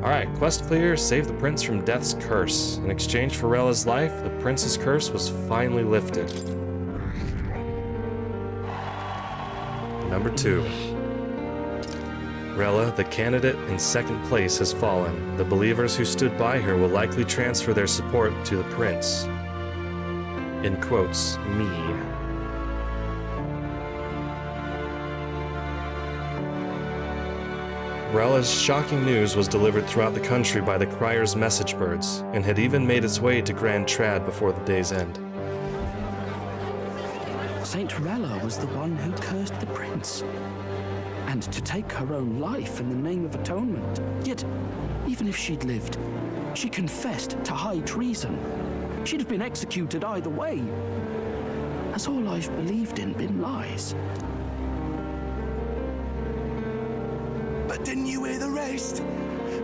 Alright, quest clear, save the prince from death's curse. In exchange for Rella's life, the prince's curse was finally lifted. Number 2. Rella, the candidate in second place, has fallen. The believers who stood by her will likely transfer their support to the prince. In quotes, me. Rella's shocking news was delivered throughout the country by the crier's message birds, and had even made its way to Grand Trad before the day's end. Saint Rella was the one who cursed the prince. And to take her own life in the name of atonement. Yet, even if she'd lived, she confessed to high treason. She'd have been executed either way. Has all I've believed in been lies? But didn't you hear the rest?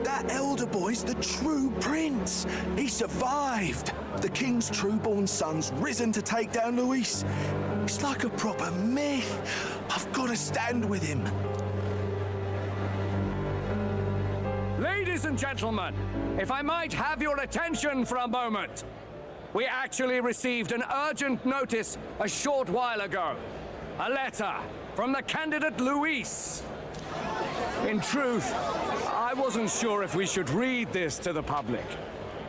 That elder boy's the true prince. He survived. The king's true-born son's risen to take down Luis. It's like a proper myth. I've got to stand with him. Ladies and gentlemen, if I might have your attention for a moment. We actually received an urgent notice a short while ago. A letter from the candidate Luis. In truth, I wasn't sure if we should read this to the public,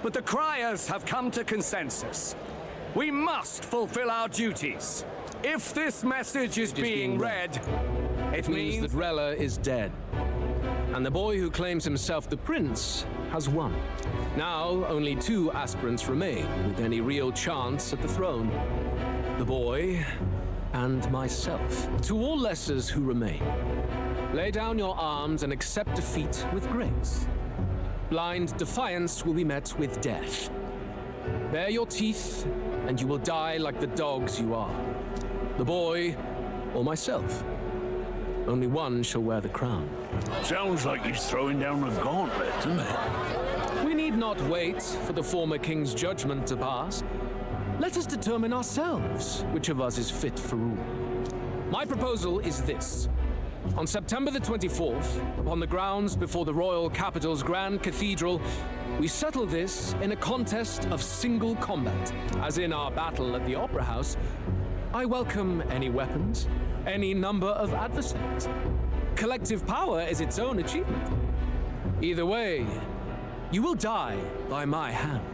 but the criers have come to consensus. We must fulfill our duties. If this message is being read, it means that Rella is dead. And the boy who claims himself the prince has won. Now, only 2 aspirants remain with any real chance at the throne. The boy and myself. To all lessers who remain, lay down your arms and accept defeat with grace. Blind defiance will be met with death. Bare your teeth, and you will die like the dogs you are. The boy or myself. Only one shall wear the crown. Sounds like he's throwing down the gauntlet, doesn't it? We need not wait for the former king's judgment to pass. Let us determine ourselves which of us is fit for rule. My proposal is this. On September the 24th, upon the grounds before the royal capital's Grand Cathedral, we settle this in a contest of single combat. As in our battle at the Opera House, I welcome any weapons, any number of adversaries. Collective power is its own achievement. Either way, you will die by my hand.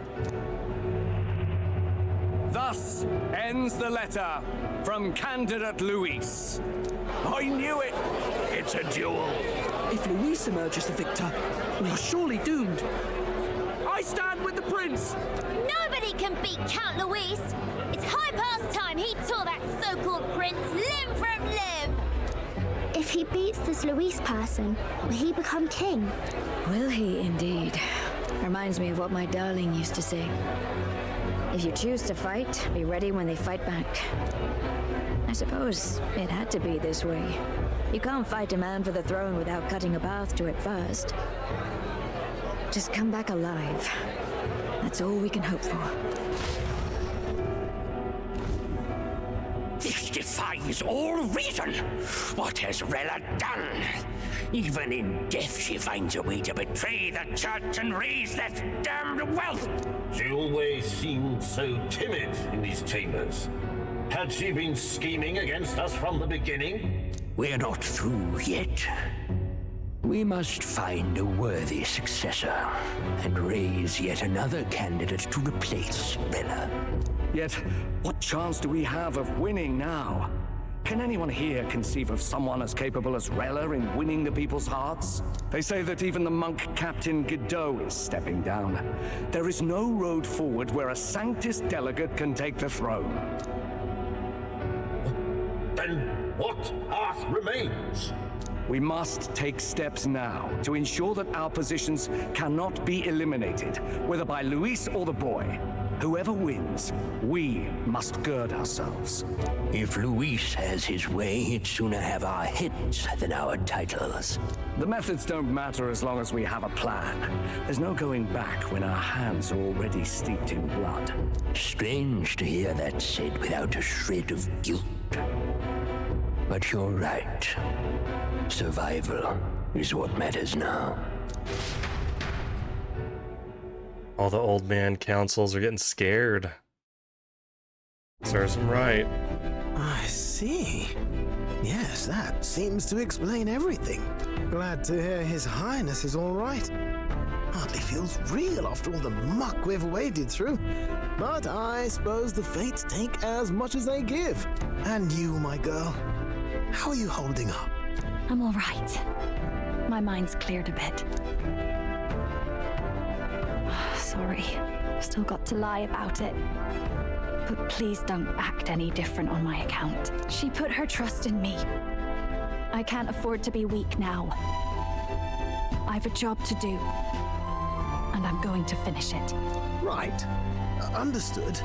Thus ends the letter from candidate Luis. I knew it! It's a duel. If Luis emerges the victor, we are surely doomed. I stand with the prince! Nobody can beat Count Luis! It's high past time he tore that so-called prince limb from limb! If he beats this Luis person, will he become king? Will he indeed? Reminds me of what my darling used to say. If you choose to fight, be ready when they fight back. I suppose it had to be this way. You can't fight a man for the throne without cutting a path to it first. Just come back alive. That's all we can hope for. This defies all reason. What has Rella done? Even in death she finds a way to betray the church and raise that damned wealth. She always seemed so timid in these chambers. Had she been scheming against us from the beginning? We're not through yet. We must find a worthy successor and raise yet another candidate to replace Rella. Yet, what chance do we have of winning now? Can anyone here conceive of someone as capable as Rella in winning the people's hearts? They say that even the monk Captain Godot is stepping down. There is no road forward where a Sanctus delegate can take the throne. Then what path remains? We must take steps now to ensure that our positions cannot be eliminated, whether by Luis or the boy. Whoever wins, we must gird ourselves. If Luis has his way, he'd sooner have our heads than our titles. The methods don't matter as long as we have a plan. There's no going back when our hands are already steeped in blood. Strange to hear that said without a shred of guilt. But you're right. Survival is what matters now. All the old man councils are getting scared. Serves them right. I see. Yes, that seems to explain everything. Glad to hear His Highness is all right. Hardly feels real after all the muck we've waded through. But I suppose the fates take as much as they give. And you, my girl, how are you holding up? I'm all right. My mind's cleared a bit. Sorry. Still got to lie about it. But please don't act any different on my account. She put her trust in me. I can't afford to be weak now. I've a job to do. And I'm going to finish it. Right. Understood.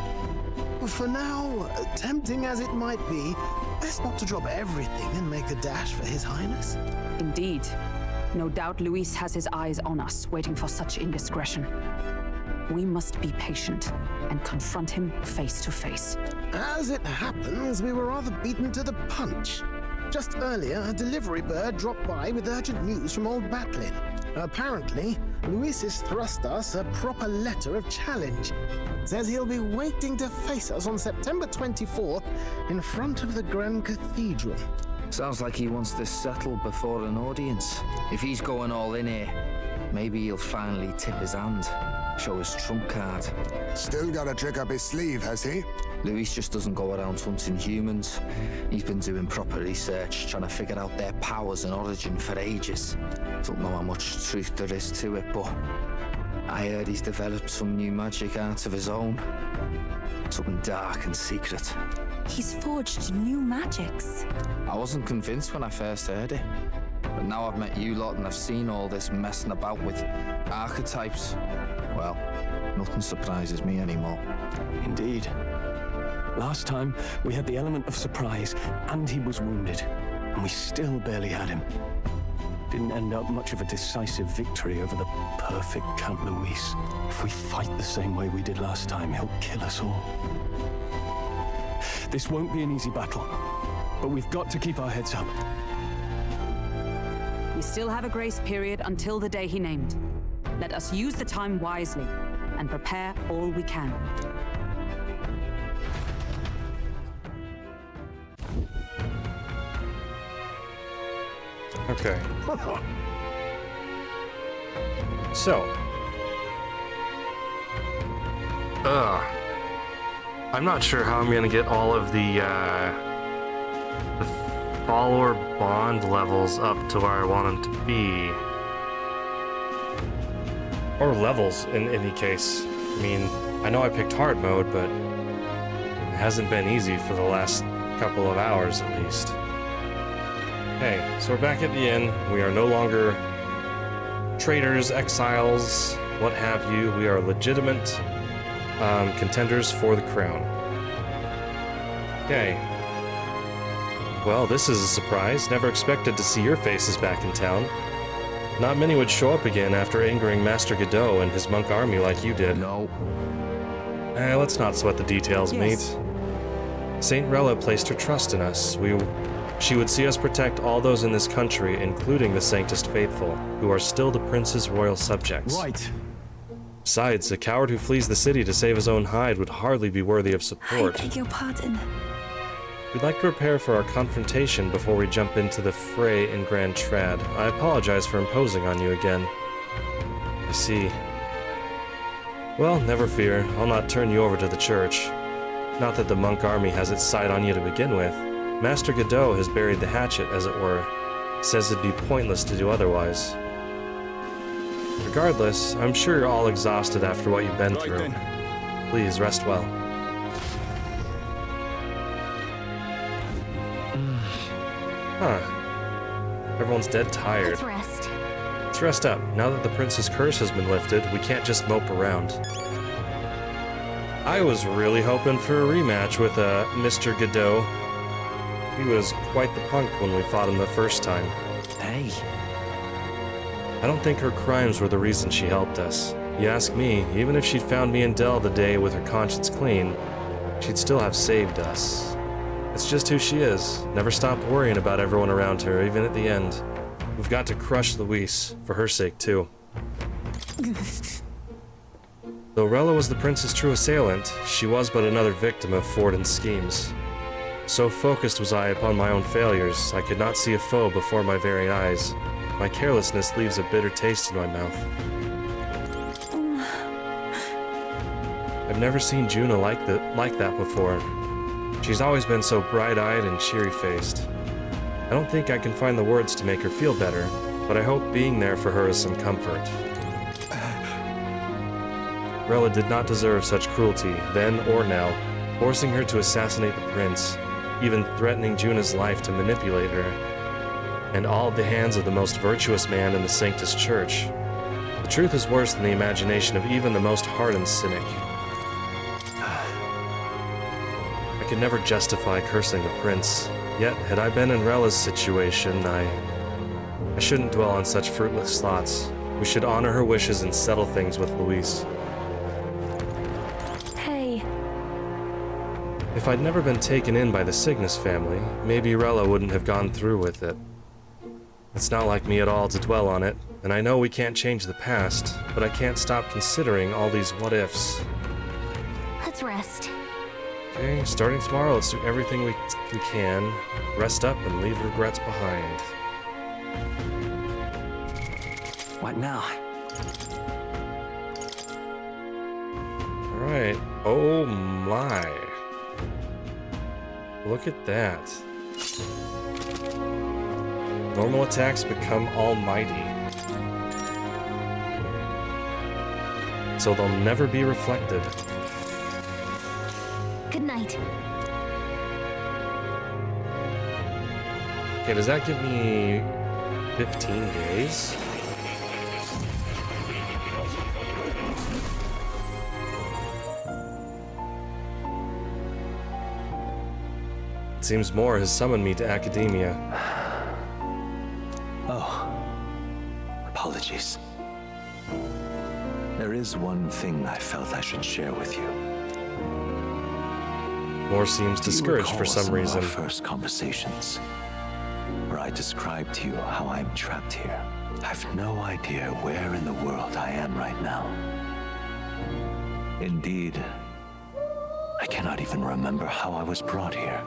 For now, tempting as it might be, best not to drop everything and make a dash for His Highness. Indeed. No doubt Luis has his eyes on us, waiting for such indiscretion. We must be patient and confront him face to face. As it happens, we were rather beaten to the punch. Just earlier, a delivery bird dropped by with urgent news from old Batlin. Apparently, Luis has thrust us a proper letter of challenge. Says he'll be waiting to face us on September 24th in front of the Grand Cathedral. Sounds like he wants this settled before an audience. If he's going all in here, maybe he'll finally tip his hand, show his trump card. Still got a trick up his sleeve, has he? Luis just doesn't go around hunting humans. He's been doing proper research, trying to figure out their powers and origin for ages. Don't know how much truth there is to it, but I heard he's developed some new magic art of his own. Something dark and secret. He's forged new magics. I wasn't convinced when I first heard it. But now I've met you lot and I've seen all this messing about with archetypes. Well, nothing surprises me anymore. Indeed. Last time, we had the element of surprise, and he was wounded, and we still barely had him. Didn't end up much of a decisive victory over the perfect Count Luis. If we fight the same way we did last time, he'll kill us all. This won't be an easy battle, but we've got to keep our heads up. We still have a grace period until the day he named. Let us use the time wisely and prepare all we can. Okay. So. I'm not sure how I'm gonna get all of the follower bond levels up to where I want them to be. Or levels, in any case. I mean, I know I picked hard mode, but it hasn't been easy for the last couple of hours, at least. Hey, so we're back at the inn. We are no longer traitors, exiles, what have you. We are legitimate contenders for the crown. Okay. Well, this is a surprise. Never expected to see your faces back in town. Not many would show up again after angering Master Godot and his monk army like you did. No. Let's not sweat the details, mate. Saint Rella placed her trust in us. She would see us protect all those in this country, including the Sanctest Faithful, who are still the Prince's royal subjects. Right. Besides, a coward who flees the city to save his own hide would hardly be worthy of support. I beg your pardon. We'd like to prepare for our confrontation before we jump into the fray in Grand Trad. I apologize for imposing on you again. I see. Well, never fear. I'll not turn you over to the church. Not that the monk army has its sight on you to begin with. Master Godot has buried the hatchet, as it were. Says it'd be pointless to do otherwise. Regardless, I'm sure you're all exhausted after what you've been through. Then. Please, rest well. Huh. Everyone's dead tired. Let's rest. Let's rest up. Now that the prince's curse has been lifted, we can't just mope around. I was really hoping for a rematch with Mr. Godot. He was quite the punk when we fought him the first time. Hey. I don't think her crimes were the reason she helped us. You ask me, even if she'd found me in Dell the day with her conscience clean, she'd still have saved us. It's just who she is. Never stopped worrying about everyone around her, even at the end. We've got to crush Luis, for her sake too. Though Rella was the prince's true assailant, she was but another victim of Forden's schemes. So focused was I upon my own failures, I could not see a foe before my very eyes. My carelessness leaves a bitter taste in my mouth. I've never seen Juna like that before. She's always been so bright-eyed and cheery-faced. I don't think I can find the words to make her feel better, but I hope being there for her is some comfort. Rella did not deserve such cruelty, then or now, forcing her to assassinate the prince, even threatening Juna's life to manipulate her, and all at the hands of the most virtuous man in the Sanctus Church. The truth is worse than the imagination of even the most hardened cynic. I could never justify cursing the prince, yet had I been in Rella's situation, I shouldn't dwell on such fruitless thoughts. We should honor her wishes and settle things with Luis. Hey. If I'd never been taken in by the Cygnus family, maybe Rella wouldn't have gone through with it. It's not like me at all to dwell on it, and I know we can't change the past, but I can't stop considering all these what-ifs. Let's rest. Okay, starting tomorrow, let's do everything we can, rest up and leave regrets behind. What now? Alright, oh my. Look at that. Normal attacks become almighty. So they'll never be reflected. Good night. Okay, does that give me 15 days? It seems Moore has summoned me to academia. Oh, apologies. There is one thing I felt I should share with you. Moore seems discouraged for some reason. Our first conversations, where I described to you how I'm trapped here. I've no idea where in the world I am right now. Indeed, I cannot even remember how I was brought here.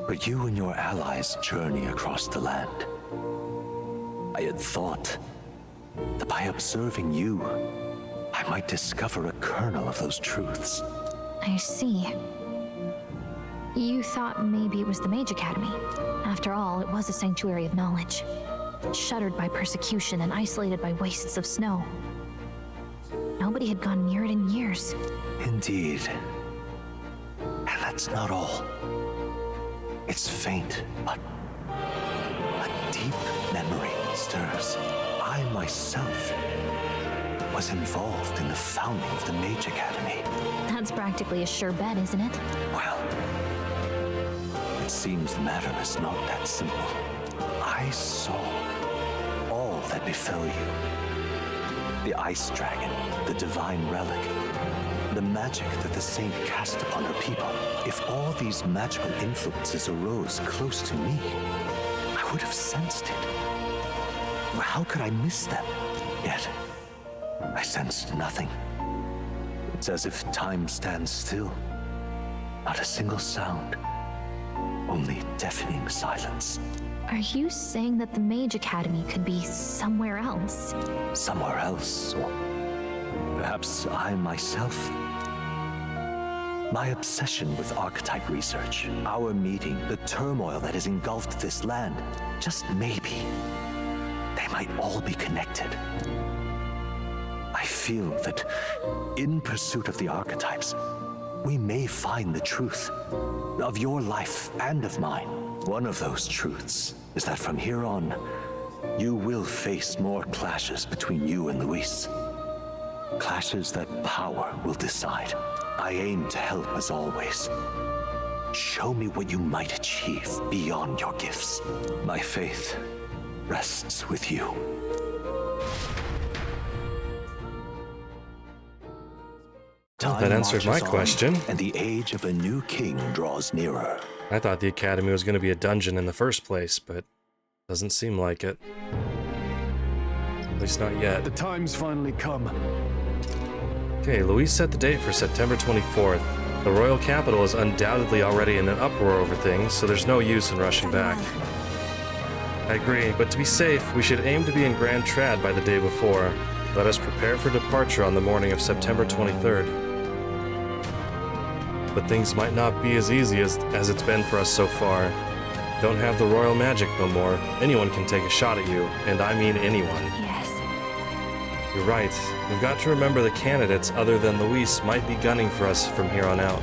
But you and your allies journey across the land. I had thought that by observing you, I might discover a kernel of those truths. I see. You thought maybe it was the Mage Academy. After all, it was a sanctuary of knowledge. Shuttered by persecution and isolated by wastes of snow. Nobody had gone near it in years. Indeed. And that's not all. It's faint, but a deep memory stirs. I myself was involved in the founding of the Mage Academy. That's practically a sure bet, isn't it? Well, it seems the matter is not that simple. I saw all that befell you. The Ice Dragon, the Divine Relic, the magic that the Saint cast upon her people. If all these magical influences arose close to me, I would have sensed it. How could I miss them? Yet, I sensed nothing. It's as if time stands still. Not a single sound. Only deafening silence. Are you saying that the Mage Academy could be somewhere else? Somewhere else, or perhaps I myself? My obsession with archetype research, our meeting, the turmoil that has engulfed this land, just maybe, they might all be connected. I feel that in pursuit of the archetypes, we may find the truth of your life and of mine. One of those truths is that from here on, you will face more clashes between you and Luis. Clashes that power will decide. I aim to help as always. Show me what you might achieve beyond your gifts. My faith rests with you. Well, that answered my question. And the age of a new king draws nearer. I thought the academy was going to be a dungeon in the first place, but doesn't seem like it. At least not yet. The time's finally come. Okay, Louise set the date for September 24th. The royal capital is undoubtedly already in an uproar over things, so there's no use in rushing back. I agree, but to be safe, we should aim to be in Grand Trad by the day before. Let us prepare for departure on the morning of September 23rd. But things might not be as easy as it's been for us so far. Don't have the royal magic no more. Anyone can take a shot at you, and I mean anyone. Yes. You're right. We've got to remember the candidates other than Luis might be gunning for us from here on out.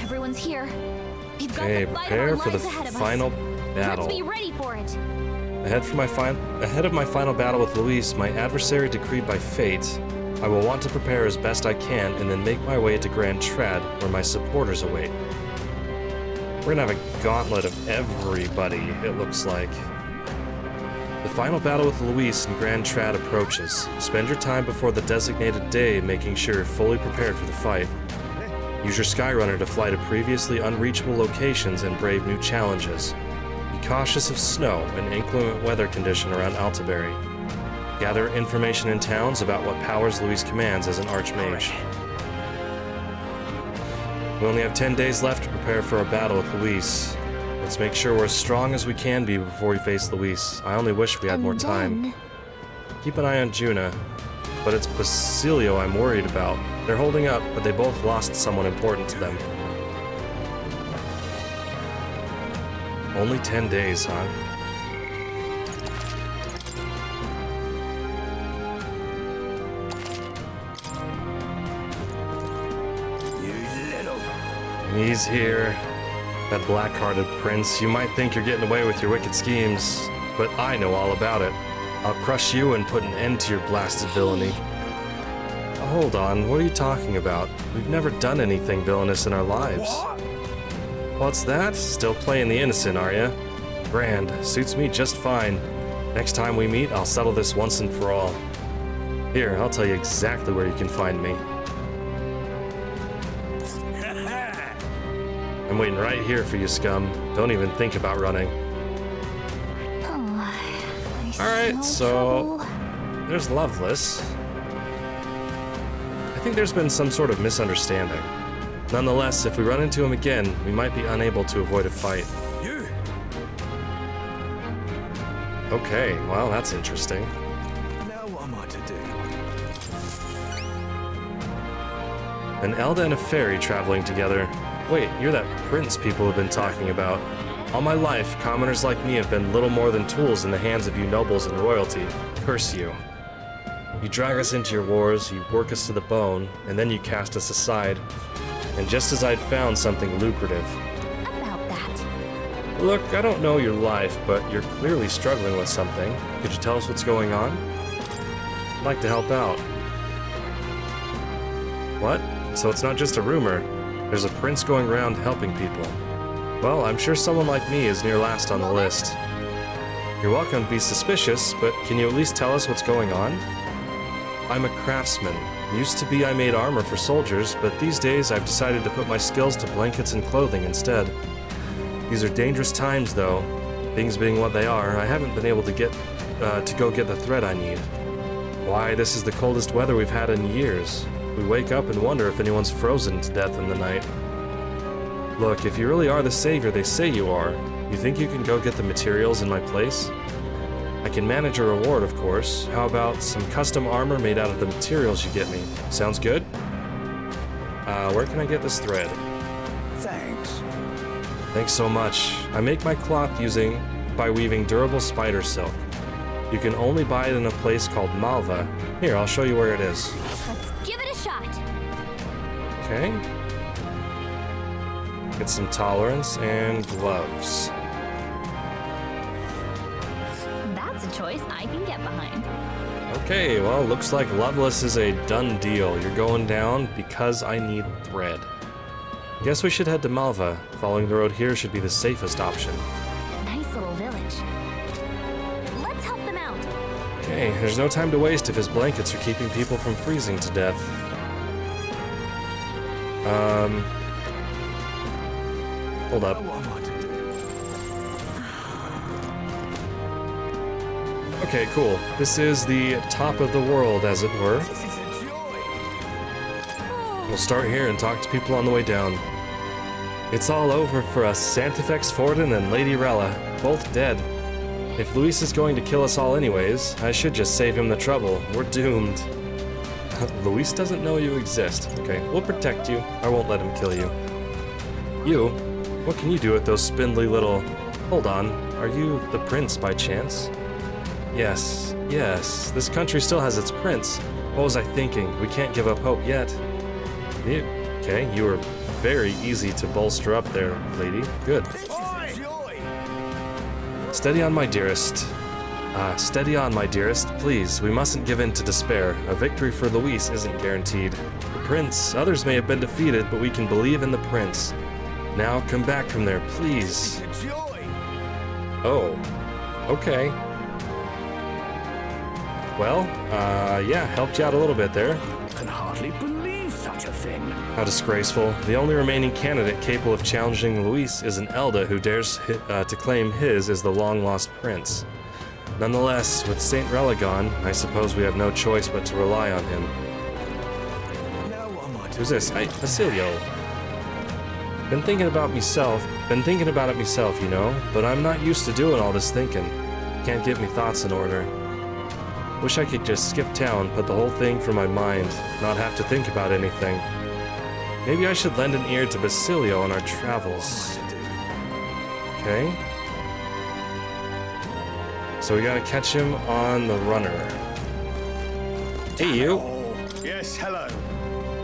Everyone's here. We've got Okay, the fight prepare on for the lines ahead of final us. battle. Let's be ready for it. Ahead of my final battle with Luis, my adversary decreed by fate, I will want to prepare as best I can and then make my way to Grand Trad, where my supporters await. We're gonna have a gauntlet of everybody, it looks like. The final battle with Luis in Grand Trad approaches. Spend your time before the designated day making sure you're fully prepared for the fight. Use your Skyrunner to fly to previously unreachable locations and brave new challenges. Be cautious of snow and inclement weather condition around Altabury. Gather information in towns about what powers Luis commands as an Archmage. We only have 10 days left to prepare for our battle with Luis. Let's make sure we're as strong as we can be before we face Luis. I only wish we had more time. Keep an eye on Juna, but it's Basilio I'm worried about. They're holding up, but they both lost someone important to them. Only 10 days, huh? He's here. That black-hearted prince. You might think you're getting away with your wicked schemes, but I know all about it. I'll crush you and put an end to your blasted villainy. Hold on, what are you talking about? We've never done anything villainous in our lives. What? What's that? Still playing the innocent, are ya? Grand. Suits me just fine. Next time we meet, I'll settle this once and for all. Here, I'll tell you exactly where you can find me. I'm waiting right here for you, scum. Don't even think about running. Alright, so there's Loveless. I think there's been some sort of misunderstanding. Nonetheless, if we run into him again, we might be unable to avoid a fight. You. Okay, well, that's interesting. Now what am I to do? An Elda and a fairy traveling together. Wait, you're that prince people have been talking about. All my life, commoners like me have been little more than tools in the hands of you nobles and royalty. Curse you. You drag us into your wars, you work us to the bone, and then you cast us aside. And just as I'd found something lucrative. About that. Look, I don't know your life, but you're clearly struggling with something. Could you tell us what's going on? I'd like to help out. What? So it's not just a rumor. There's a prince going around helping people. Well, I'm sure someone like me is near last on the list. You're welcome to be suspicious, but can you at least tell us what's going on? I'm a craftsman. Used to be I made armor for soldiers, but these days I've decided to put my skills to blankets and clothing instead. These are dangerous times, though. Things being what they are, I haven't been able to go get the thread I need. Why, this is the coldest weather we've had in years. We wake up and wonder if anyone's frozen to death in the night. Look, if you really are the savior they say you are, you think you can go get the materials in my place? I can manage a reward, of course. How about some custom armor made out of the materials you get me? Sounds good? Where can I get this thread? Thanks. Thanks so much. I make my cloth by weaving durable spider silk. You can only buy it in a place called Malva. Here, I'll show you where it is. Let's give it a shot. Okay. Get some tolerance and gloves. That's a choice I can get behind. Okay, well, looks like Loveless is a done deal. You're going down because I need thread. Guess we should head to Malva. Following the road here should be the safest option. Nice little village. Let's help them out. Okay, there's no time to waste if his blankets are keeping people from freezing to death. Hold up. Okay, cool. This is the top of the world, as it were. We'll start here and talk to people on the way down. It's all over for us, Santefex Forden and Lady Rella, both dead. If Luis is going to kill us all anyways, I should just save him the trouble. We're doomed. Luis doesn't know you exist. Okay, we'll protect you. I won't let him kill you. You? What can you do with those spindly little... Hold on, are you the prince by chance? Yes, yes, this country still has its prince. What was I thinking? We can't give up hope yet. Okay, you were very easy to bolster up there, lady. Good. Steady on, my dearest. Steady on, my dearest. Please, we mustn't give in to despair. A victory for Luis isn't guaranteed. The prince, others may have been defeated, but we can believe in the prince. Now, come back from there, please. Oh, okay. Well, yeah, helped you out a little bit there. Can hardly believe such a thing. How disgraceful. The only remaining candidate capable of challenging Luis is an Elda who dares to claim his is the long-lost prince. Nonetheless, with Saint Rella gone, I suppose we have no choice but to rely on him. Who's this? Hey, Basilio. Been thinking about it myself, you know, but I'm not used to doing all this thinking. Can't get me thoughts in order. Wish I could just skip town, put the whole thing from my mind, not have to think about anything. Maybe I should lend an ear to Basilio on our travels. Okay. So we gotta catch him on the runner. Hey, you! Yes, hello.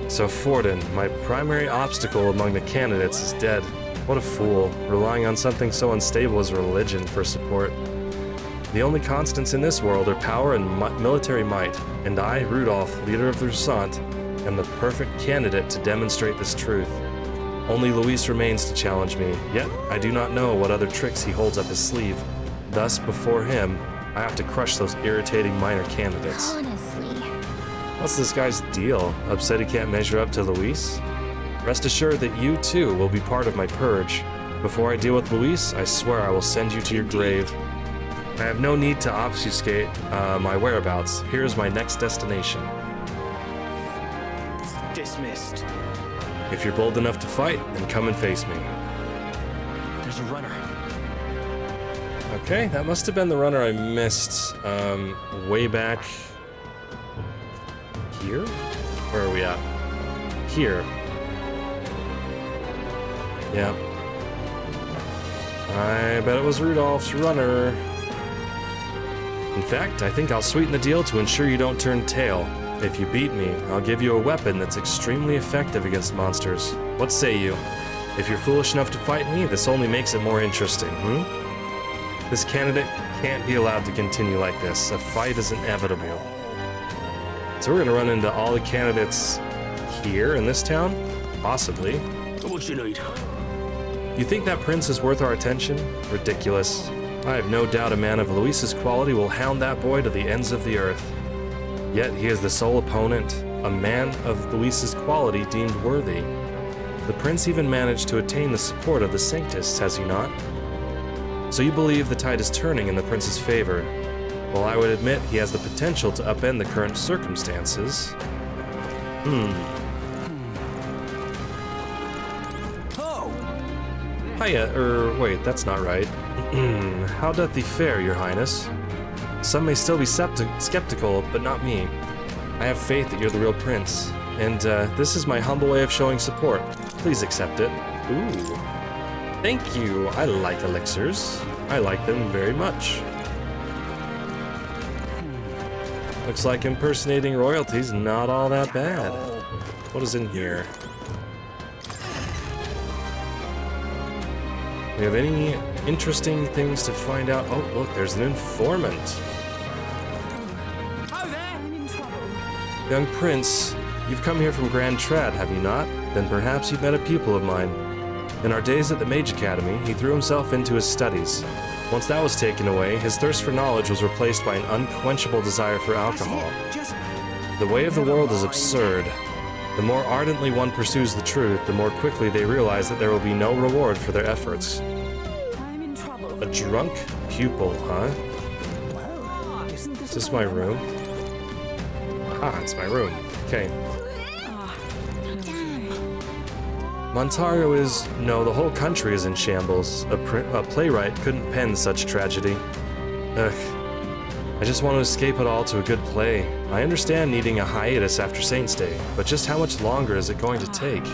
So Forden, my primary obstacle among the candidates, is dead. What a fool, relying on something so unstable as religion for support. The only constants in this world are power and military might, and I, Rudolph, leader of the Roussant, am the perfect candidate to demonstrate this truth. Only Luis remains to challenge me, yet I do not know what other tricks he holds up his sleeve. Thus, before him, I have to crush those irritating minor candidates. Honestly. What's this guy's deal? Upset he can't measure up to Luis? Rest assured that you, too, will be part of my purge. Before I deal with Luis, I swear I will send you to your grave. I have no need to obfuscate my whereabouts. Here is my next destination. Dismissed. If you're bold enough to fight, then come and face me. There's a runner. Okay, that must have been the runner I missed way back here? Where are we at? Here. Yeah. I bet it was Rudolph's runner. In fact, I think I'll sweeten the deal to ensure you don't turn tail. If you beat me, I'll give you a weapon that's extremely effective against monsters. What say you? If you're foolish enough to fight me, this only makes it more interesting, This candidate can't be allowed to continue like this. A fight is inevitable. So we're gonna run into all the candidates here in this town? Possibly. What you need? You think that prince is worth our attention? Ridiculous. I have no doubt a man of Luis's quality will hound that boy to the ends of the earth. Yet he is the sole opponent, a man of Luis's quality deemed worthy. The prince even managed to attain the support of the Sanctists, has he not? So you believe the tide is turning in the prince's favor? Well, I would admit he has the potential to upend the current circumstances. Oh! Hiya, wait, that's not right. How doth thee fare, your highness? Some may still be skeptical, but not me. I have faith that you're the real prince, and this is my humble way of showing support. Please accept it. Ooh. Thank you. I like elixirs. I like them very much. Looks like impersonating royalty's not all that bad. What is in here? We have any interesting things to find out? Oh, look, there's an informant. Oh, there! I'm in trouble. Young prince, you've come here from Grand Trad, have you not? Then perhaps you've met a pupil of mine. In our days at the Mage Academy, he threw himself into his studies. Once that was taken away, his thirst for knowledge was replaced by an unquenchable desire for alcohol. The way of the world is absurd. The more ardently one pursues the truth, the more quickly they realize that there will be no reward for their efforts. I'm in trouble. A drunk pupil, huh? Is this my room? Ah, it's my room. Okay. Montario is... No, the whole country is in shambles. A playwright couldn't pen such tragedy. Ugh. I just want to escape it all to a good play. I understand needing a hiatus after Saint's Day, but just how much longer is it going to take?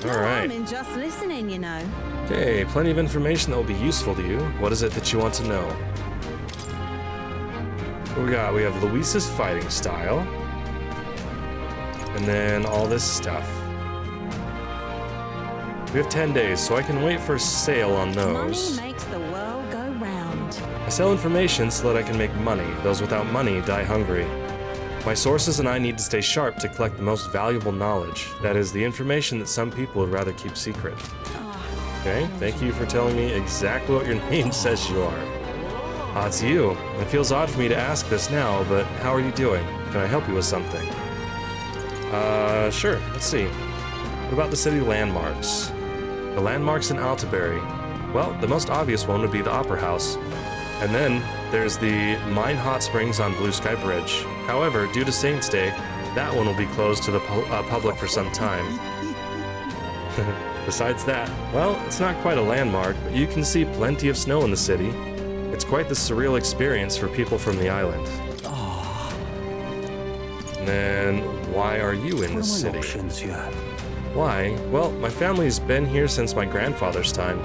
Alright. I'm just listening, you know. Okay, plenty of information that will be useful to you. What is it that you want to know? What we got? We have Luis's fighting style. And then all this stuff. We have 10 days, so I can wait for a sale on those. Money makes the world go round. I sell information so that I can make money. Those without money die hungry. My sources and I need to stay sharp to collect the most valuable knowledge. That is, the information that some people would rather keep secret. Okay, thank you for telling me exactly what your name says you are. Ah, it's you. It feels odd for me to ask this now, but how are you doing? Can I help you with something? Sure. Let's see. What about the city landmarks? The landmarks in Altabury. Well, the most obvious one would be the Opera House. And then there's the Mine Hot Springs on Blue Sky Bridge. However, due to Saint's Day, that one will be closed to the public for some time. Besides that, well, it's not quite a landmark, but you can see plenty of snow in the city. It's quite the surreal experience for people from the island. And then, why are you in this city? Why? Well, my family's been here since my grandfather's time.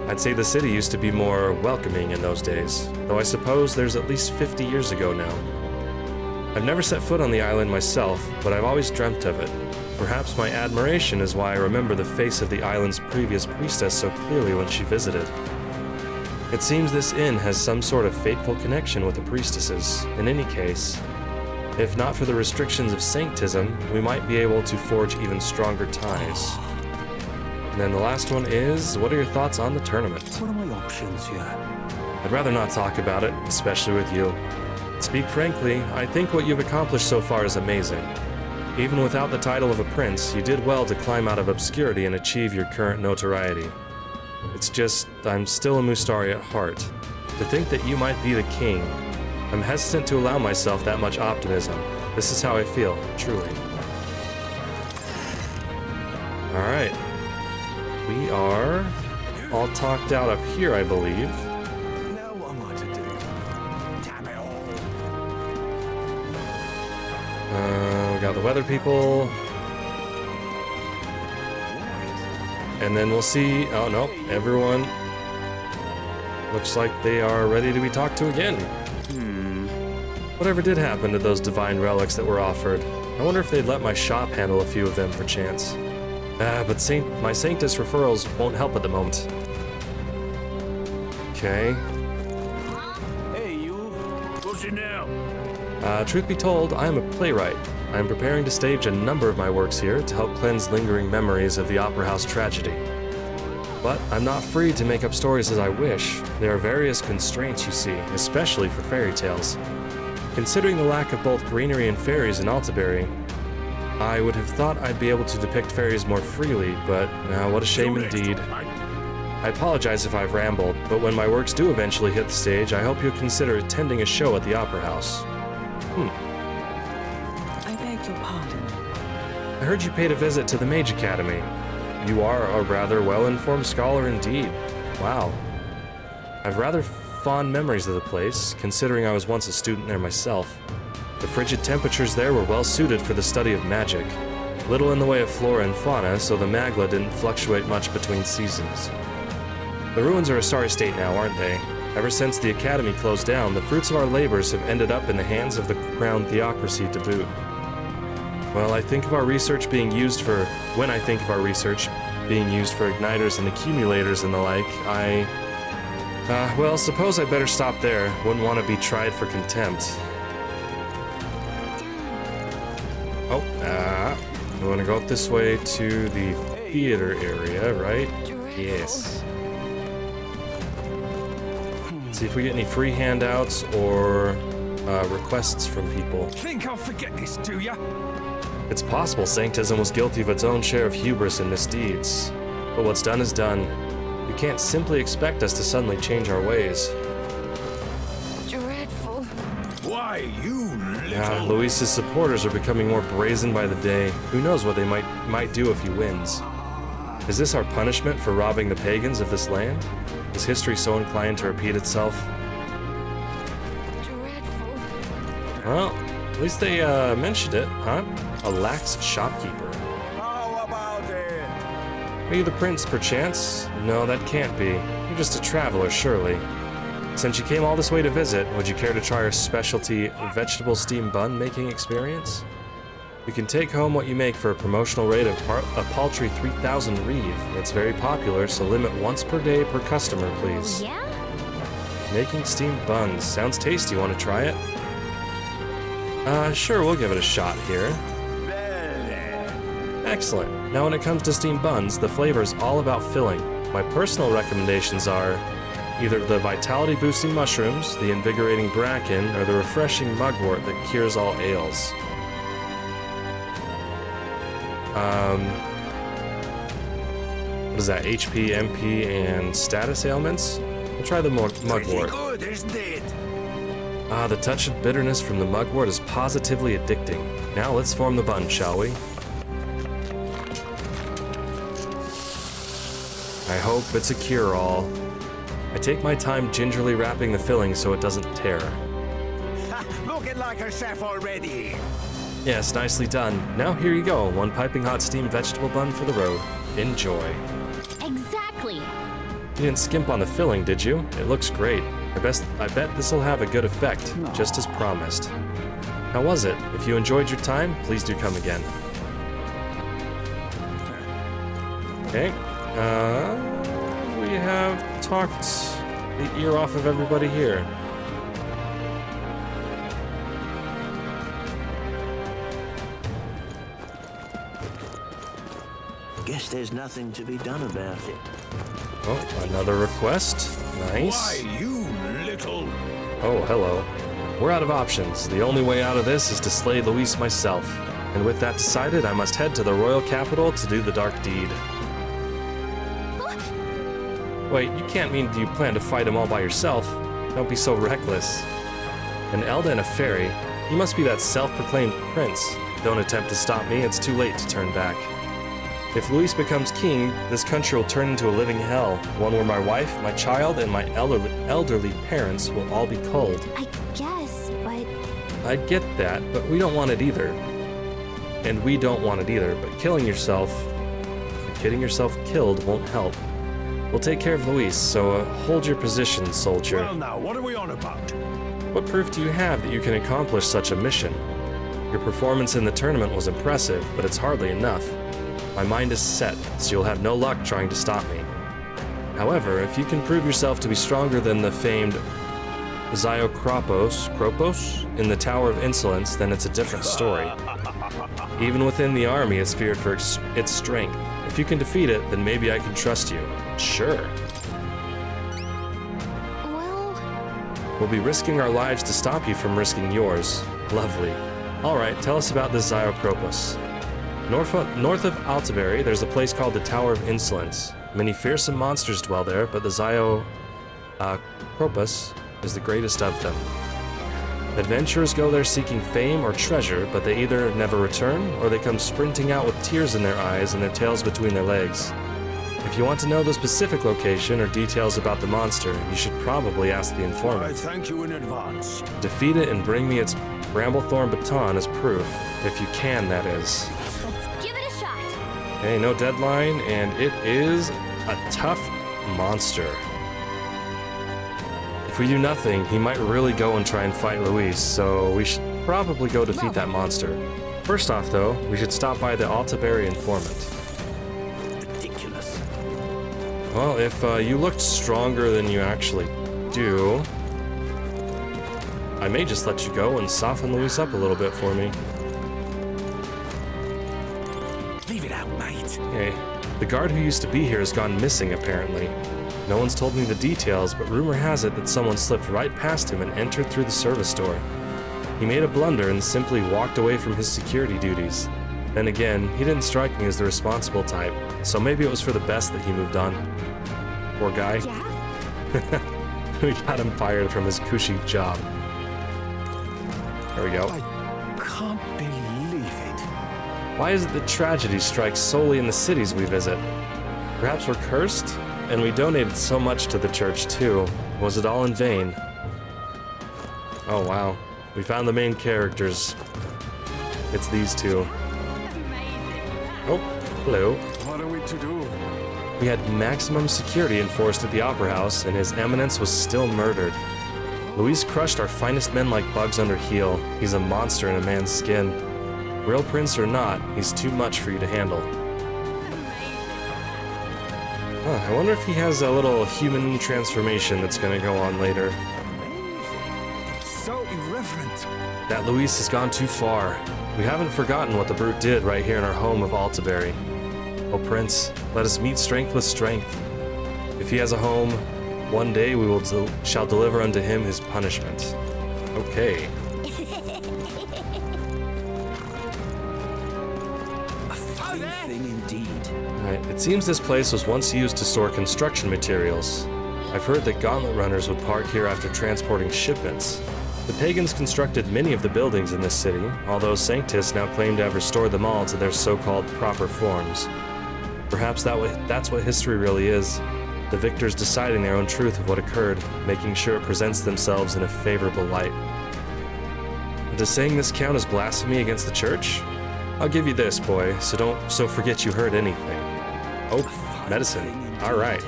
I'd say the city used to be more welcoming in those days, though I suppose there's at least 50 years ago now. I've never set foot on the island myself, but I've always dreamt of it. Perhaps my admiration is why I remember the face of the island's previous priestess so clearly when she visited. It seems this inn has some sort of fateful connection with the priestesses. In any case, if not for the restrictions of sanctism, we might be able to forge even stronger ties. And then the last one is, what are your thoughts on the tournament? What are my options here? I'd rather not talk about it, especially with you. Speak frankly, I think what you've accomplished so far is amazing. Even without the title of a prince, you did well to climb out of obscurity and achieve your current notoriety. It's just, I'm still a Mustari at heart. To think that you might be the king, I'm hesitant to allow myself that much optimism. This is how I feel, truly. Alright. We are all talked out up here, I believe. Now what am I to do? Damn it all. We got the weather people. And then we'll see. Oh, no. Everyone looks like they are ready to be talked to again. Whatever did happen to those divine relics that were offered? I wonder if they'd let my shop handle a few of them, perchance. But my Sanctus referrals won't help at the moment. Okay. Hey, you. What's it now? Truth be told, I am a playwright. I am preparing to stage a number of my works here to help cleanse lingering memories of the Opera House tragedy. But I'm not free to make up stories as I wish. There are various constraints, you see, especially for fairy tales. Considering the lack of both greenery and fairies in Altabury, I would have thought I'd be able to depict fairies more freely, but what a shame indeed. I apologize if I've rambled, but when my works do eventually hit the stage, I hope you'll consider attending a show at the Opera House. I beg your pardon. I heard you paid a visit to the Mage Academy. You are a rather well-informed scholar indeed. Wow. I've rather fond memories of the place, considering I was once a student there myself. The frigid temperatures there were well suited for the study of magic. Little in the way of flora and fauna, so the magla didn't fluctuate much between seasons. The ruins are a sorry state now, aren't they? Ever since the academy closed down, the fruits of our labors have ended up in the hands of the crowned theocracy to boot. When I think of our research being used for igniters and accumulators and the like, well, suppose I better stop there. Wouldn't want to be tried for contempt. Oh, we want to go up this way to the theater area, right? Yes. See if we get any free handouts or requests from people. Think I'll forget this, do ya? It's possible Sanctism was guilty of its own share of hubris and misdeeds. But what's done is done. You can't simply expect us to suddenly change our ways. Luis's supporters are becoming more brazen by the day. Who knows what they might do if he wins? Is this our punishment for robbing the pagans of this land? Is history so inclined to repeat itself? Dreadful. Well, at least they mentioned it, huh? A lax shopkeeper. How about it? Are you the prince, perchance? No, that can't be. You're just a traveler, surely. Since you came all this way to visit, would you care to try our specialty vegetable steam bun making experience? You can take home what you make for a promotional rate of a paltry 3,000 reeve. It's very popular, so limit once per day per customer, please. Yeah? Making steamed buns. Sounds tasty. Want to try it? Sure, we'll give it a shot here. Excellent. Now when it comes to steamed buns, the flavor is all about filling. My personal recommendations are either the vitality-boosting mushrooms, the invigorating bracken, or the refreshing mugwort that cures all ails. What is that? HP, MP, and status ailments? We'll try the mugwort. Good, isn't it? The touch of bitterness from the mugwort is positively addicting. Now let's form the bun, shall we? I hope it's a cure-all. I take my time gingerly wrapping the filling so it doesn't tear. Looking like a chef already. Yes, nicely done. Now here you go, one piping hot steamed vegetable bun for the road. Enjoy. Exactly. You didn't skimp on the filling, did you? It looks great. I bet this'll have a good effect, just as promised. How was it? If you enjoyed your time, please do come again. Okay. We have talked the ear off of everybody here. Guess there's nothing to be done about it. Oh, another request. Nice. Why, you little... Oh, hello. We're out of options. The only way out of this is to slay Luis myself. And with that decided, I must head to the royal capital to do the dark deed. Wait, you can't mean you plan to fight him all by yourself. Don't be so reckless. An Elda and a fairy? You must be that self-proclaimed prince. Don't attempt to stop me, it's too late to turn back. If Luis becomes king, this country will turn into a living hell, one where my wife, my child, and my elderly parents will all be culled. I guess, but... I get that, but we don't want it either. And we don't want it either, but getting yourself killed won't help. We'll take care of Luis, so hold your position, soldier. Well now, what are we on about? What proof do you have that you can accomplish such a mission? Your performance in the tournament was impressive, but it's hardly enough. My mind is set, so you'll have no luck trying to stop me. However, if you can prove yourself to be stronger than the famed Kropos in the Tower of Insolence, then it's a different story. Even within the army, it's feared for its strength. If you can defeat it, then maybe I can trust you. Sure. Well... We'll be risking our lives to stop you from risking yours. Lovely. Alright, tell us about this Kropos. North of Altabury, there's a place called the Tower of Insolence. Many fearsome monsters dwell there, but the Kropos is the greatest of them. Adventurers go there seeking fame or treasure, but they either never return, or they come sprinting out with tears in their eyes and their tails between their legs. If you want to know the specific location or details about the monster, you should probably ask the informant. I thank you in advance. Defeat it and bring me its bramblethorn baton as proof. If you can, that is. Let's give it a shot. Okay, no deadline, and it is a tough monster. If we do nothing, he might really go and try and fight Luis, so we should probably go defeat that monster. First off, though, we should stop by the Altabury informant. Ridiculous. Well, if you looked stronger than you actually do, I may just let you go and soften Luis up a little bit for me. Leave it out, mate. Okay. The guard who used to be here has gone missing, apparently. No one's told me the details, but rumor has it that someone slipped right past him and entered through the service door. He made a blunder and simply walked away from his security duties. Then again, he didn't strike me as the responsible type, so maybe it was for the best that he moved on. Poor guy. Yeah? We got him fired from his cushy job. There we go. can't believe it. Why is it that tragedy strikes solely in the cities we visit? Perhaps we're cursed? And we donated so much to the church too. Was it all in vain? Oh wow. We found the main characters. It's these two. Oh, hello. What are we to do? We had maximum security enforced at the Opera House, and His Eminence was still murdered. Luis crushed our finest men like bugs under heel. He's a monster in a man's skin. Real prince or not, he's too much for you to handle. I wonder if he has a little human transformation that's gonna go on later. So irreverent. That Luis has gone too far. We haven't forgotten what the brute did right here in our home of Altabury. Oh Prince, let us meet strength with strength. If he has a home, one day we shall deliver unto him his punishment. Okay. A fine thing indeed. Alright, it seems this place was once used to store construction materials. I've heard that gauntlet runners would park here after transporting shipments. The pagans constructed many of the buildings in this city, although Sanctus now claim to have restored them all to their so-called proper forms. Perhaps that's what history really is. The victors deciding their own truth of what occurred, making sure it presents themselves in a favorable light. Does saying this count as blasphemy against the church? I'll give you this, boy, so forget you heard anything. Oh, medicine. Alright.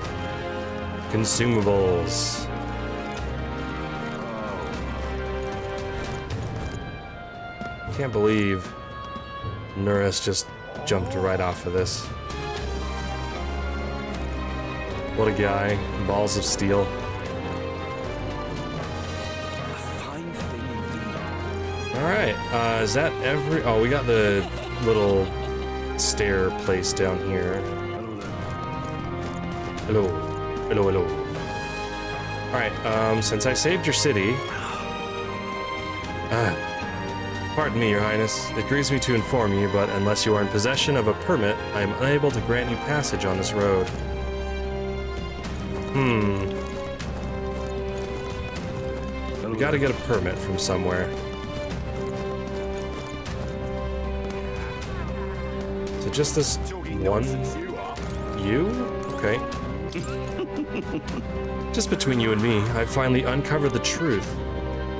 Consumables. Can't believe Nuris just jumped right off of this. What a guy. Balls of steel. Alright, is that every... Oh, we got the little stair place down here. Hello. Hello, hello. Alright, since I saved your city... Pardon me, Your Highness. It grieves me to inform you, but unless you are in possession of a permit, I am unable to grant you passage on this road. We gotta get a permit from somewhere. So just this one? You? Okay. Just between you and me, I've finally uncovered the truth.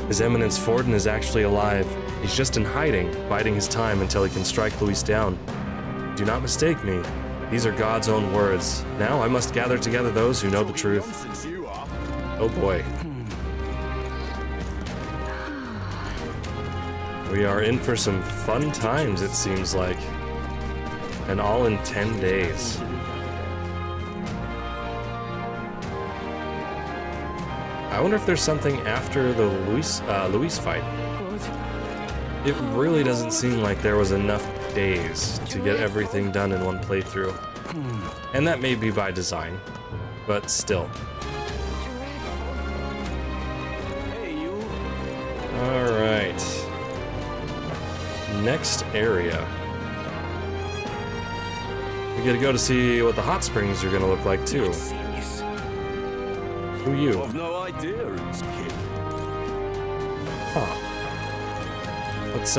His Eminence Forden is actually alive. He's just in hiding, biding his time until he can strike Luis down. Do not mistake me. These are God's own words. Now I must gather together those who know the truth. Oh boy. We are in for some fun times, it seems like. And all in 10 days. I wonder if there's something after the Luis fight. It really doesn't seem like there was enough days to get everything done in one playthrough. And that may be by design, but still. Alright. Next area. We gotta go to see what the hot springs are gonna look like too. Who you? I've no idea who's king. Huh. Let's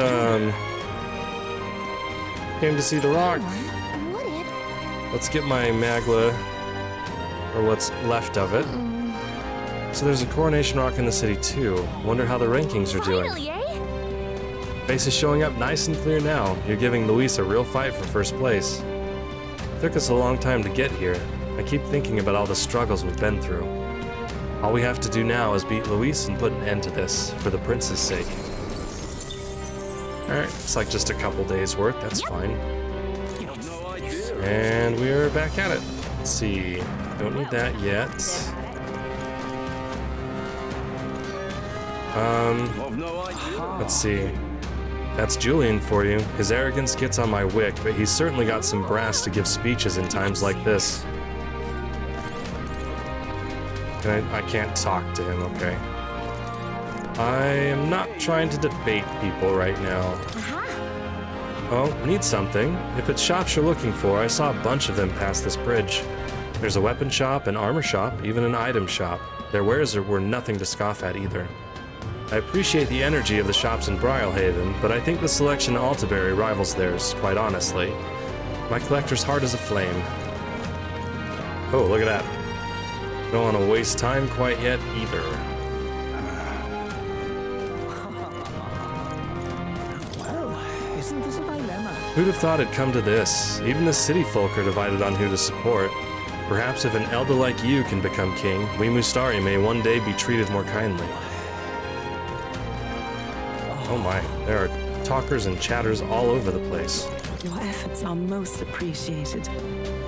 came to see the rock. Let's get my Magla, or what's left of it. So there's a coronation rock in the city too. Wonder how the rankings are doing. Face is showing up nice and clear now. You're giving Luis a real fight for first place. Took us a long time to get here. I keep thinking about all the struggles we've been through. All we have to do now is beat Luis and put an end to this, for the prince's sake. Alright, it's like just a couple days worth, that's fine. And we're back at it. Let's see, don't need that yet. Let's see. That's Julian for you. His arrogance gets on my wick, but he's certainly got some brass to give speeches in times like this. I can't talk to him, okay. I am not trying to debate people right now. Oh, need something. If it's shops you're looking for, I saw a bunch of them past this bridge. There's a weapon shop, an armor shop, even an item shop. Their wares were nothing to scoff at either. I appreciate the energy of the shops in Brialhaven, but I think the selection in Altabury rivals theirs, quite honestly. My collector's heart is aflame. Oh, look at that. Don't want to waste time quite yet, either. Well, isn't this a dilemma? Who'd have thought it'd come to this? Even the city folk are divided on who to support. Perhaps if an elder like you can become king, we Mustari may one day be treated more kindly. Oh my, there are talkers and chatters all over the place. Your efforts are most appreciated.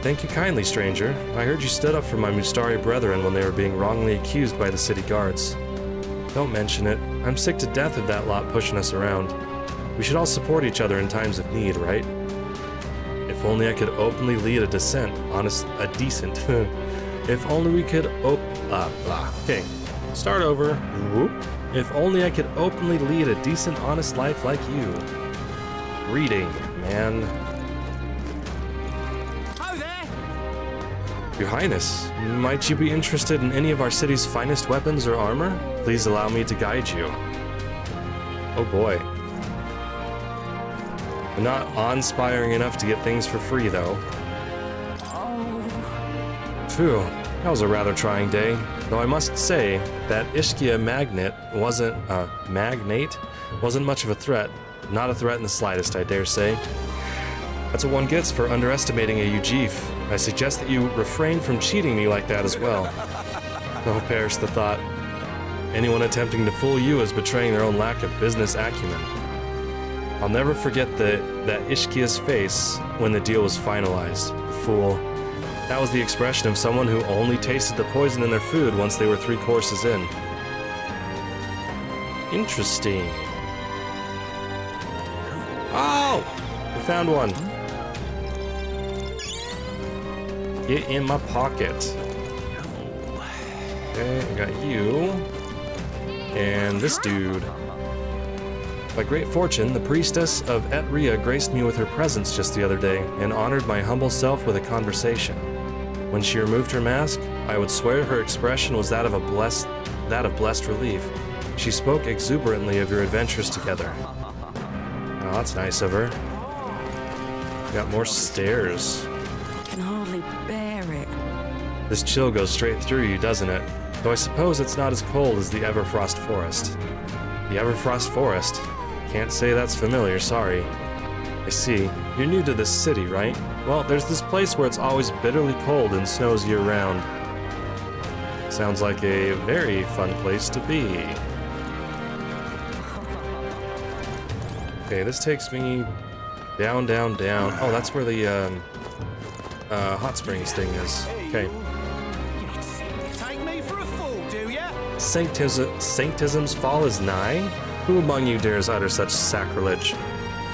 Thank you kindly, stranger. I heard you stood up for my Mustari brethren when they were being wrongly accused by the city guards. Don't mention it. I'm sick to death of that lot pushing us around. We should all support each other in times of need, right? If only I could openly lead a decent. If only we could Okay, start over. Whoop. If only I could openly lead a decent, honest life like you. Reading, man. Ho there! Your Highness, might you be interested in any of our city's finest weapons or armor? Please allow me to guide you. Oh boy. I'm not awe-inspiring enough to get things for free, though. Phew, that was a rather trying day. Though I must say that Ishkia magnate wasn't much of a threat. Not a threat in the slightest, I dare say. That's what one gets for underestimating a Ujif. I suggest that you refrain from cheating me like that as well. Oh, perish the thought. Anyone attempting to fool you is betraying their own lack of business acumen. I'll never forget that Ishkia's face when the deal was finalized. Fool. That was the expression of someone who only tasted the poison in their food once they were 3 courses in. Interesting. Oh! We found one. Get in my pocket. Okay, I got you. And this dude. By great fortune, the priestess of Etria graced me with her presence just the other day and honored my humble self with a conversation. When she removed her mask, I would swear her expression was that of blessed relief. She spoke exuberantly of your adventures together. Oh, that's nice of her. Got more stairs. I can hardly bear it. This chill goes straight through you, doesn't it? Though I suppose it's not as cold as the Everfrost Forest. The Everfrost Forest? Can't say that's familiar, sorry. I see. You're new to this city, right? Well, there's this place where it's always bitterly cold and snows year-round. Sounds like a very fun place to be. Okay, this takes me down, down, down. Oh, that's where the hot springs thing is. Okay. Take me for a fool, do ya? Sanctism's fall is nigh? Who among you dares utter such sacrilege?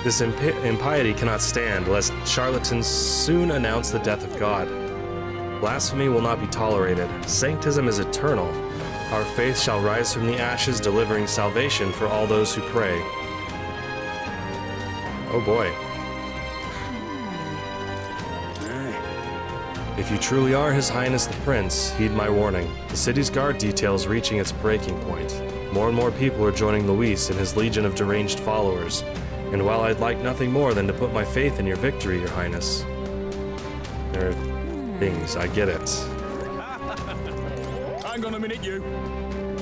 This impiety cannot stand, lest charlatans soon announce the death of God. Blasphemy will not be tolerated. Sanctism is eternal. Our faith shall rise from the ashes, delivering salvation for all those who pray. Oh boy. If you truly are His Highness the Prince, heed my warning. The city's guard detail is reaching its breaking point. More and more people are joining Luis and his legion of deranged followers. And while I'd like nothing more than to put my faith in your victory, Your Highness, there are things, I get it. Hang on a minute, you.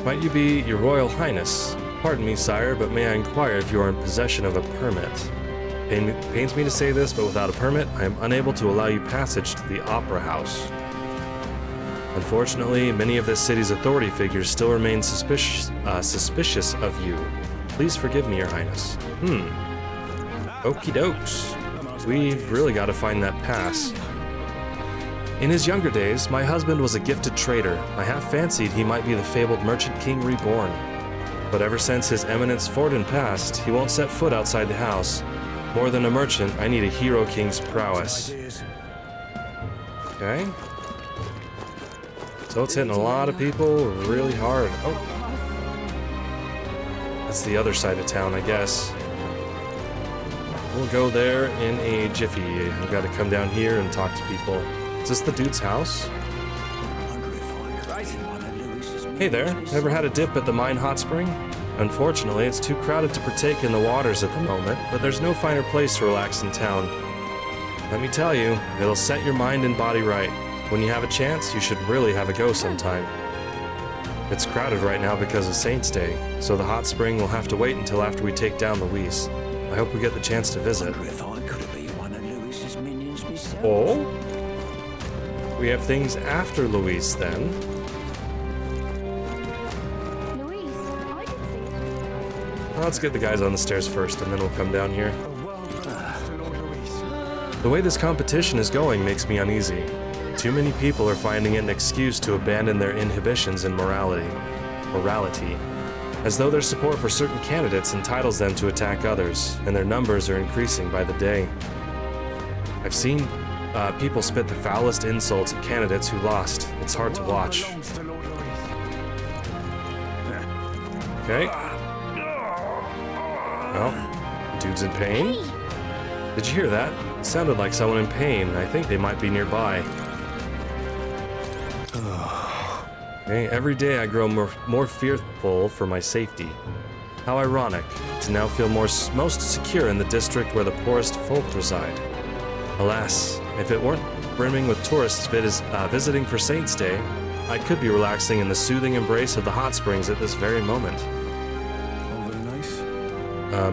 Might you be Your Royal Highness? Pardon me, sire, but may I inquire if you are in possession of a permit? Pains me to say this, but without a permit, I am unable to allow you passage to the Opera House. Unfortunately, many of this city's authority figures still remain suspicious of you. Please forgive me, Your Highness. Okie dokes. We've really got to find that pass. In his younger days, my husband was a gifted trader. I half fancied he might be the fabled Merchant King reborn. But ever since his eminence Forden passed, he won't set foot outside the house. More than a merchant, I need a hero king's prowess. Okay. So it's hitting a lot of people really hard. Oh. That's the other side of town, I guess. We'll go there in a jiffy. I've got to come down here and talk to people. Is this the dude's house? Hey there, ever had a dip at the mine hot spring? Unfortunately, it's too crowded to partake in the waters at the moment, but there's no finer place to relax in town. Let me tell you, it'll set your mind and body right. When you have a chance, you should really have a go sometime. It's crowded right now because of Saint's Day, so the hot spring will have to wait until after we take down Luis. I hope we get the chance to visit. If I could have been one of Luis's minions myself. Oh? We have things after Luis, then. Let's get the guys on the stairs first, and then we'll come down here. The way this competition is going makes me uneasy. Too many people are finding it an excuse to abandon their inhibitions in morality, as though their support for certain candidates entitles them to attack others, and their numbers are increasing by the day. I've seen people spit the foulest insults at candidates who lost. It's hard to watch. Okay. Well, dude's in pain. Did you hear that? It sounded like someone in pain. I think they might be nearby. Okay, every day I grow more fearful for my safety. How ironic to now feel most secure in the district where the poorest folk reside. Alas, if it weren't brimming with tourists visiting for Saint's Day, I could be relaxing in the soothing embrace of the hot springs at this very moment.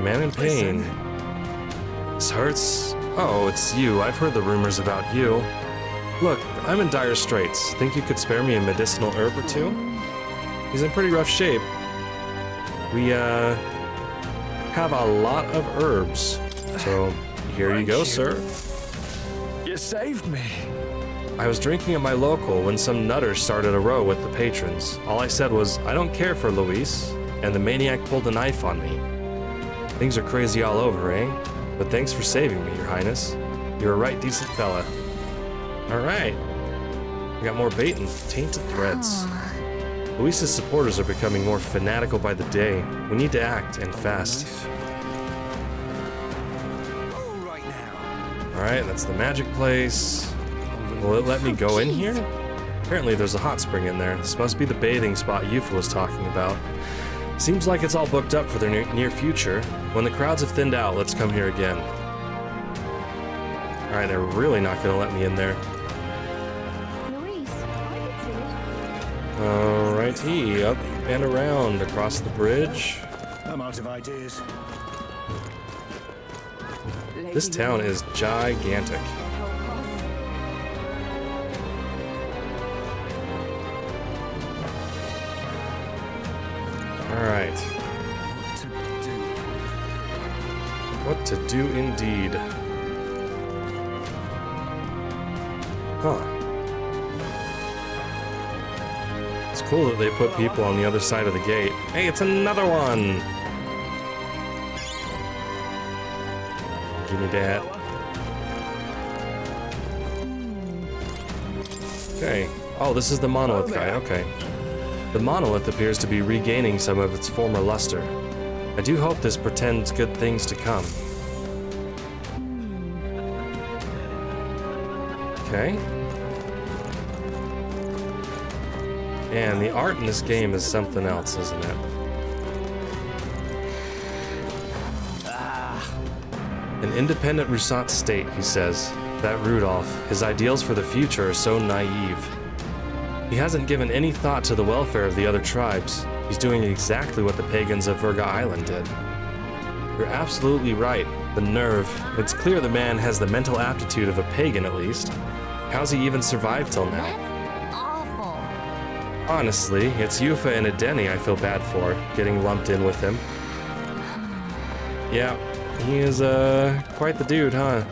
Man in pain. This hurts. Oh, it's you. I've heard the rumors about you. Look, I'm in dire straits. Think you could spare me a medicinal herb or two? He's in pretty rough shape. We, have a lot of herbs. So, here you go, sir. You saved me. I was drinking at my local when some nutters started a row with the patrons. All I said was, I don't care for Luis, and the maniac pulled a knife on me. Things are crazy all over, eh? But thanks for saving me, Your Highness. You're a right decent fella. Alright. We got more bait and tainted threads. Luis's supporters are becoming more fanatical by the day. We need to act, and fast. Alright, that's the magic place. Will it let me go in here? Apparently there's a hot spring in there. This must be the bathing spot Yufa was talking about. Seems like it's all booked up for the near future. When the crowds have thinned out, let's come here again. Alright, they're really not gonna let me in there. Alrighty, up and around across the bridge. I'm out of ideas. This town is gigantic. Alright. What to do indeed. Huh. It's cool that they put people on the other side of the gate. Hey, it's another one! Give me that. Okay. Oh, this is the monolith guy. Okay. The monolith appears to be regaining some of its former luster. I do hope this portends good things to come. Okay. And the art in this game is something else, isn't it? An independent Rusat state, he says. That Rudolph, his ideals for the future are so naive. He hasn't given any thought to the welfare of the other tribes. He's doing exactly what the pagans of Virga Island did. You're absolutely right. The nerve. It's clear the man has the mental aptitude of a pagan, at least. How's he even survived till now? That's awful. Honestly, it's Yufa and Edeni I feel bad for, getting lumped in with him. Yeah, he is, quite the dude, huh?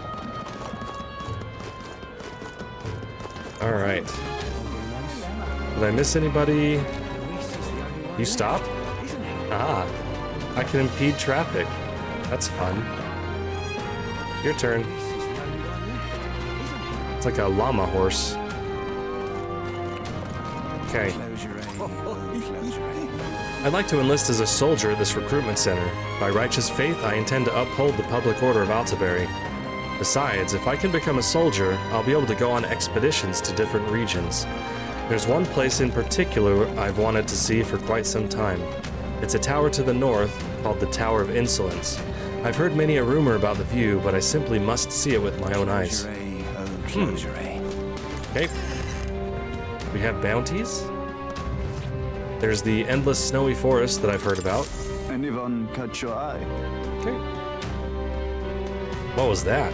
Alright. Did I miss anybody? You stopped? Ah, I can impede traffic. That's fun. Your turn. It's like a llama horse. Okay. I'd like to enlist as a soldier at this recruitment center. By righteous faith, I intend to uphold the public order of Altabury. Besides, if I can become a soldier, I'll be able to go on expeditions to different regions. There's one place in particular I've wanted to see for quite some time. It's a tower to the north called the Tower of Insolence. I've heard many a rumor about the view, but I simply must see it with my own eyes. Okay. We have bounties. There's the endless snowy forest that I've heard about. Anyone catch your eye? Okay. What was that?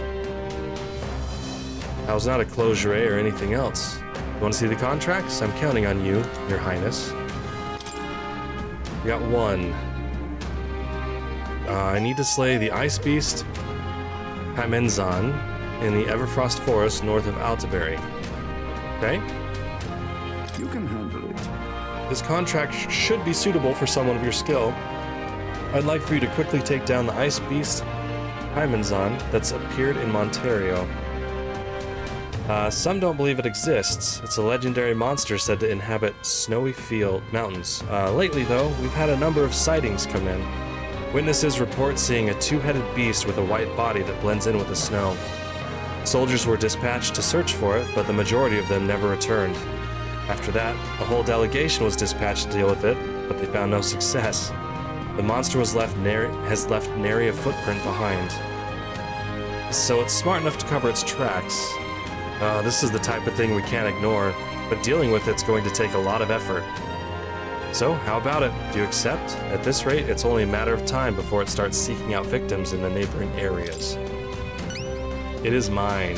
That was not a closure or anything else. You want to see the contracts? I'm counting on you, Your Highness. We got one. I need to slay the Ice Beast, Hymenzon, in the Everfrost Forest north of Altabury. Okay? You can handle it. This contract should be suitable for someone of your skill. I'd like for you to quickly take down the Ice Beast, Hymenzon, that's appeared in Montario. Some don't believe it exists. It's a legendary monster said to inhabit snowy mountains. Lately, though, we've had a number of sightings come in. Witnesses report seeing a two-headed beast with a white body that blends in with the snow. Soldiers were dispatched to search for it, but the majority of them never returned. After that, a whole delegation was dispatched to deal with it, but they found no success. The monster has left nary a footprint behind. So it's smart enough to cover its tracks. This is the type of thing we can't ignore, but dealing with it's going to take a lot of effort. So, how about it? Do you accept? At this rate, it's only a matter of time before it starts seeking out victims in the neighboring areas. It is mine.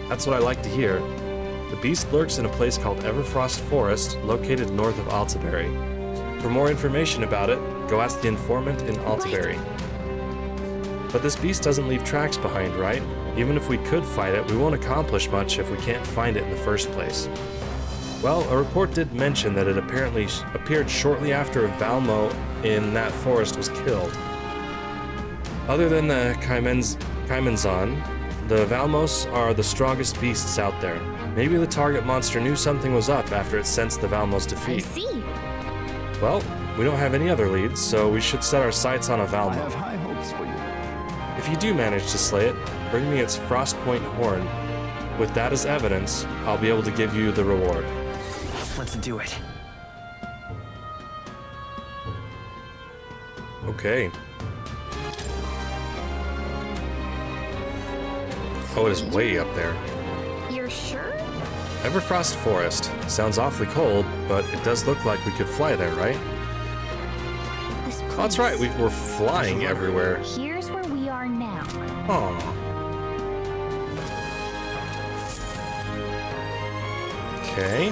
That's what I like to hear. The beast lurks in a place called Everfrost Forest, located north of Altabury. For more information about it, go ask the informant in Altabury. But this beast doesn't leave tracks behind, right? Even if we could fight it, we won't accomplish much if we can't find it in the first place. Well, a report did mention that it apparently appeared shortly after Valmo in that forest was killed. Other than the Hymenzon, the Valmos are the strongest beasts out there. Maybe the target monster knew something was up after it sensed the Valmos' defeat. I see. Well, we don't have any other leads, so we should set our sights on a Valmo. I have high hopes for you. If you do manage to slay it, bring me its Frostpoint horn. With that as evidence, I'll be able to give you the reward. Let's do it. Okay. Oh, it is way up there. You're sure? Everfrost Forest. Sounds awfully cold, but it does look like we could fly there, right? Oh, that's right, we're flying everywhere. Here's where we are now. Aww. Okay.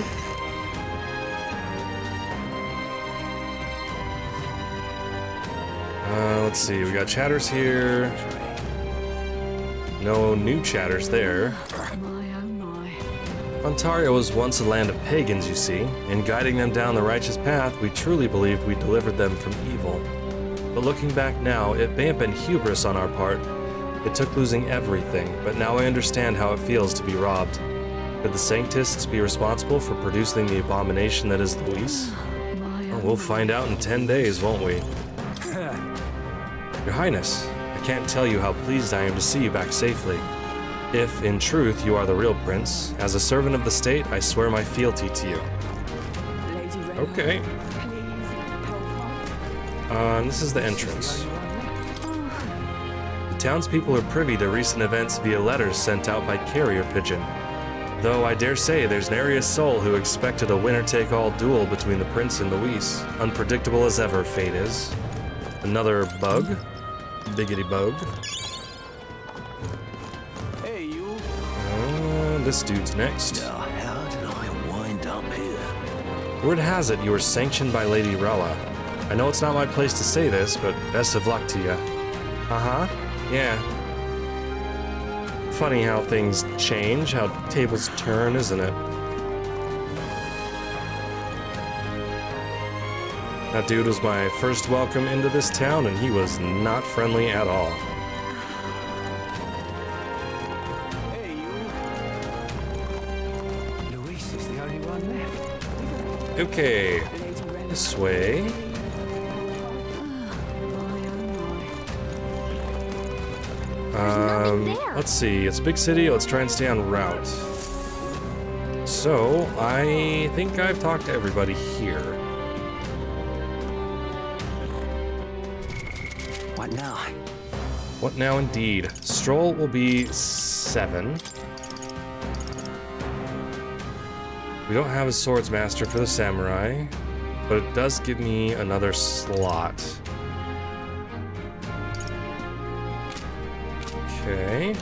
Let's see, we got chatters here. No new chatters there. Ontario was once a land of pagans, you see. In guiding them down the righteous path, we truly believed we delivered them from evil. But looking back now, it may have been hubris on our part. It took losing everything, but now I understand how it feels to be robbed. Could the Sanctists be responsible for producing the abomination that is Luis? Well, we'll find out in 10 days, won't we? Your Highness, I can't tell you how pleased I am to see you back safely. If, in truth, you are the real prince, as a servant of the state, I swear my fealty to you. Okay. This is the entrance. The townspeople are privy to recent events via letters sent out by carrier pigeon. Though I dare say there's nary a soul who expected a winner-take-all duel between the prince and Luis. Unpredictable as ever, fate is. Another bug? Biggity bug. Hey, you. This dude's next. Now, how did I wind up here? Word has it you were sanctioned by Lady Rella. I know it's not my place to say this, but best of luck to you. Uh-huh. Yeah. Funny how things change, how tables turn, isn't it? That dude was my first welcome into this town, and he was not friendly at all. Hey, you. Luis is the only one left. Okay. This way. Let's see, it's a big city, let's try and stay on route. So, I think I've talked to everybody here. What now? What now indeed? Stroll will be 7. We don't have a swords master for the samurai, but it does give me another slot. Okay.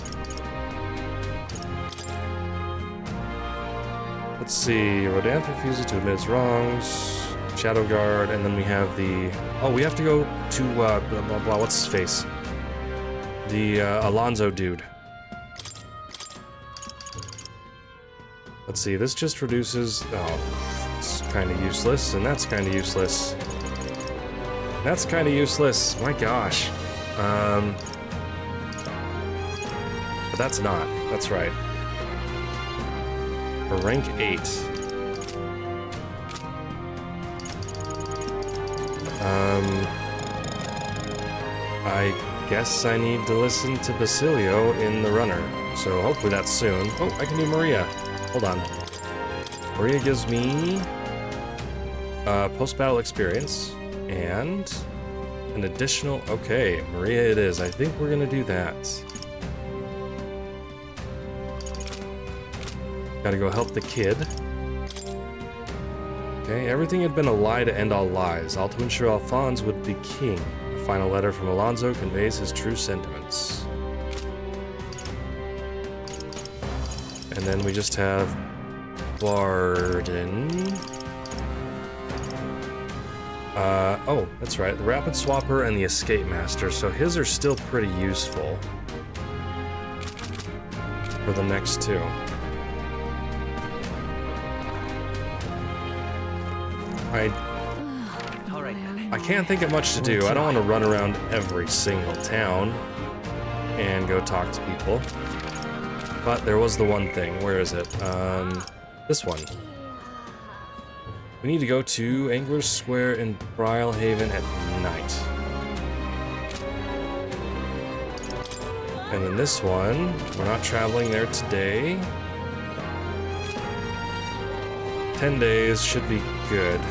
Let's see. Rodanthe refuses to admit its wrongs. Shadow Guard, and then we have the... Oh, we have to go to, blah, blah, blah, what's his face? The, Alonso dude. Let's see, this just reduces... Oh, it's kind of useless, and that's kind of useless. That's kind of useless, my gosh. But that's not, that's right. For rank 8. I guess I need to listen to Basilio in the runner. So hopefully that's soon. Oh, I can do Maria. Hold on. Maria gives me post-battle experience and an additional... Okay, Maria it is. I think we're gonna do that. Gotta go help the kid. Okay, everything had been a lie to end all lies, all to ensure Alphonse would be king. A final letter from Alonso conveys his true sentiments. And then we just have Barden. Oh, that's right, the Rapid Swapper and the Escape Master, so his are still pretty useful for the next two. I can't think of much to do. I don't want to run around every single town and go talk to people. But there was the one thing. Where is it? This one. We need to go to Angler's Square in Brylehaven at night. And then this one, we're not traveling there today. 10 days should be good.